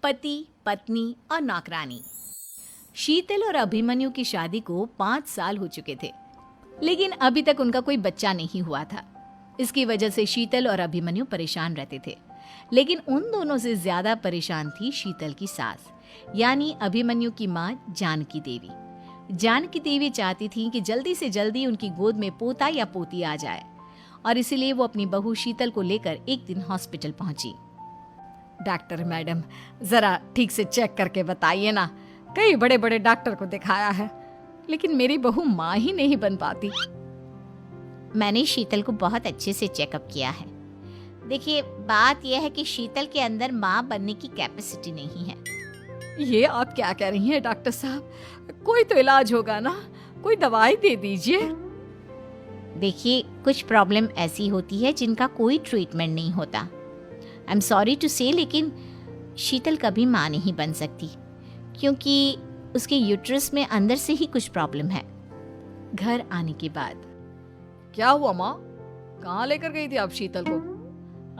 पति, पत्नी और नौकरानी। शीतल और अभिमन्यु की शादी को 5 साल हो चुके थे, लेकिन अभी तक उनका कोई बच्चा नहीं हुआ था। इसकी वजह से शीतल और अभिमन्यु परेशान रहते थे, लेकिन उन दोनों से ज्यादा परेशान थी शीतल की सास, यानी अभिमन्यु की माँ जानकी देवी। जानकी देवी चाहती थी कि जल्दी से जल्दी उनकी गोद में पोता या पोती आ जाए, और इसीलिए वो अपनी बहू शीतल को लेकर एक दिन हॉस्पिटल पहुंची। डॉक्टर मैडम, जरा ठीक से चेक करके बताइए ना। कई बड़े बड़े डॉक्टर को दिखाया है, लेकिन मेरी बहू माँ ही नहीं बन पाती। मैंने शीतल को बहुत अच्छे से चेकअप किया है। देखिए, बात यह है कि शीतल के अंदर माँ बनने की कैपेसिटी नहीं है। ये आप क्या कह रही हैं डॉक्टर साहब? कोई तो इलाज होगा ना, कोई दवाई दे दीजिए। देखिए, कुछ प्रॉब्लम ऐसी होती है जिनका कोई ट्रीटमेंट नहीं होता। आई एम सॉरी टू से, लेकिन शीतल कभी माँ नहीं बन सकती, क्योंकि उसके यूट्रस में अंदर से ही कुछ प्रॉब्लम है। घर आने के बाद क्या हुआ माँ? कहाँ लेकर गई थी आप शीतल को?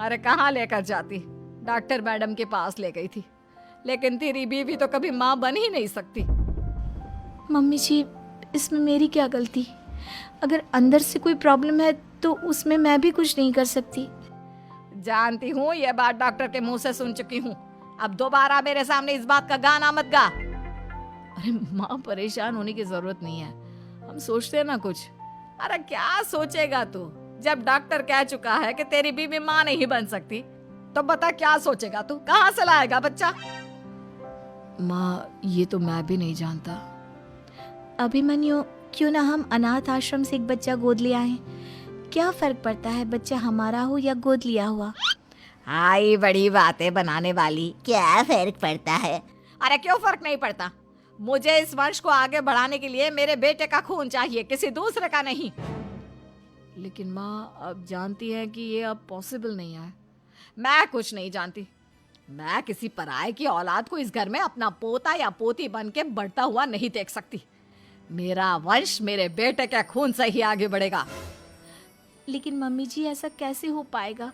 अरे कहाँ लेकर जाती, डॉक्टर मैडम के पास ले गई थी, लेकिन तेरी बीवी तो कभी माँ बन ही नहीं सकती। मम्मी जी, इसमें मेरी क्या गलती? अगर अंदर से कोई प्रॉब्लम है तो उसमें मैं भी कुछ नहीं कर सकती। जानती हूँ, ये बात डॉक्टर के मुंह से सुन चुकी हूँ। अब दोबारा मेरे सामने इस बात का गाना मत गा। अरे माँ, परेशान होने की जरूरत नहीं है, हम सोचते हैं ना कुछ। अरे क्या सोचेगा तू? जब डॉक्टर कह चुका है कि तेरी बीवी माँ नहीं बन सकती, तो बता क्या सोचेगा तू? कहाँ से लाएगा बच्चा? माँ, ये तो मैं भी नहीं जानता। अभिमन्यु, क्यों ना हम अनाथ आश्रम से एक बच्चा गोद ले आए? क्या फर्क पड़ता है बच्चा हमारा हो या गोद लिया हुआ? आई बड़ी बातें बनाने वाली। क्या फर्क पड़ता है? अरे क्यों फर्क नहीं पड़ता? मुझे इस वंश को आगे बढ़ाने के लिए मेरे बेटे का खून चाहिए, किसी दूसरे का नहीं। लेकिन माँ, आप जानती हैं कि ये अब पॉसिबल नहीं है। मैं कुछ नहीं जानती। मैं किसी पराये की औलाद को इस घर में अपना पोता या पोती बन के बढ़ता हुआ नहीं देख सकती। मेरा वंश मेरे बेटे के खून से ही आगे बढ़ेगा। लेकिन मम्मी जी, ऐसा कैसे हो पाएगा?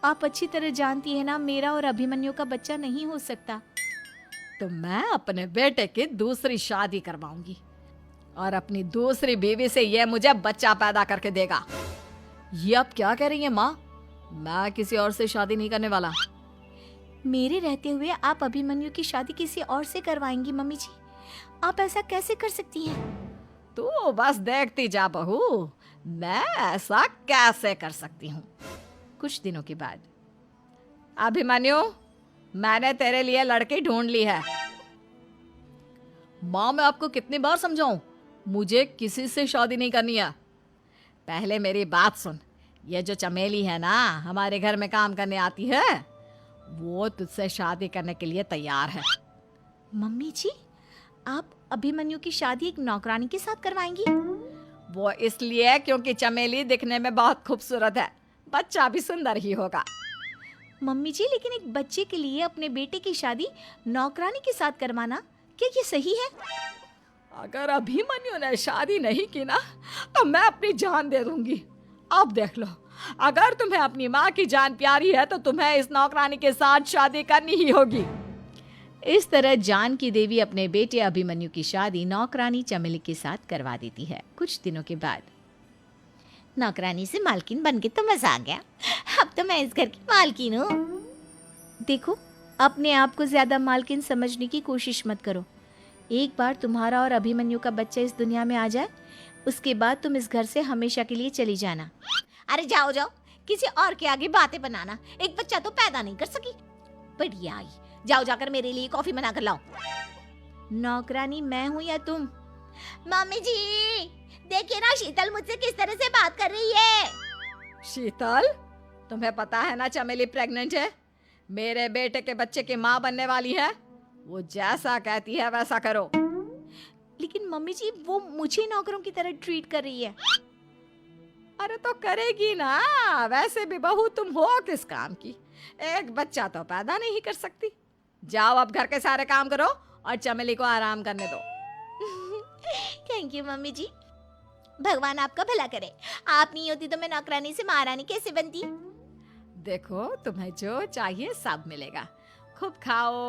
आप अच्छी तरह जानती है ना, मेरा और अभिमन्यु का बच्चा नहीं हो सकता। तो मैं अपने बेटे की दूसरी शादी करवाऊंगी, और अपनी दूसरी बीवी से ये मुझे बच्चा पैदा करके देगा। ये आप क्या कह रही हैं माँ? मैं किसी और से शादी नहीं करने वाला। मेरे रहते हुए आप अभिमन्यु की शादी किसी और से करवाएंगी? मम्मी जी, आप ऐसा कैसे कर सकती हैं? तू बस देखती जा बहू, मैं ऐसा कैसे कर सकती हूँ। कुछ दिनों के बाद, अभिमन्यु, मैंने तेरे लिए लड़की ढूंढ ली है। माँ, मैं आपको कितनी बार समझाऊं, मुझे किसी से शादी नहीं करनी है। पहले मेरी बात सुन। ये जो चमेली है ना, हमारे घर में काम करने आती है, वो तुझसे शादी करने के लिए तैयार है। मम्मी जी, आप अभिमन्यु की शादी एक नौकरानी के साथ करवाएंगी? वो इसलिए क्योंकि चमेली दिखने में बहुत खूबसूरत है, बच्चा भी सुंदर ही होगा। मम्मी जी, लेकिन एक बच्चे के लिए अपने बेटे की शादी नौकरानी के साथ करवाना, क्या ये सही है? अगर अभिमन्यु ने शादी नहीं की ना, तो मैं अपनी जान दे दूंगी। अब देख लो, अगर तुम्हें अपनी माँ की जान प्यारी है तो तुम्हें इस नौकरानी के साथ शादी करनी ही होगी। इस तरह जानकी देवी अपने बेटे अभिमन्यु की शादी नौकरानी चमेली के साथ करवा देती है। कुछ दिनों के बाद, नौकरानी से मालकिन बन के तो मजा आ गया। अब तो मैं इस घर की मालकिन हूँ। देखो, अपने आप को ज्यादा मालकिन समझने की कोशिश मत करो। एक बार तुम्हारा और अभिमन्यु का बच्चा इस दुनिया में आ जाए, उसके बाद तुम इस घर से हमेशा के लिए चली जाना। अरे जाओ जाओ, किसी और के आगे बातें बनाना। एक बच्चा तो पैदा नहीं कर सकी, बढ़िया आई। जाओ, जाकर मेरे लिए कॉफी बना कर लाओ। नौकरानी मैं हूँ या तुम? मम्मी जी, देखिए ना शीतल मुझसे किस तरह से बात कर रही है। शीतल, तुम्हें पता है ना चमेली प्रेग्नेंट है, मेरे बेटे के बच्चे की माँ बनने वाली है। वो जैसा कहती है वैसा करो। लेकिन मम्मी जी, वो मुझे नौकरों की तरह ट्रीट कर रही है। अरे तो करेगी ना, वैसे भी बहू तुम हो किस काम की? एक बच्चा तो पैदा नहीं कर सकती। जाओ, अब घर के सारे काम करो और चमेली को आराम करने दो। थैंक यू मम्मी जी, भगवान आपका भला करे। आप नहीं होती तो मैं नौकरानी से महारानी कैसे बनती। देखो, तुम्हें जो चाहिए सब मिलेगा। खूब खाओ।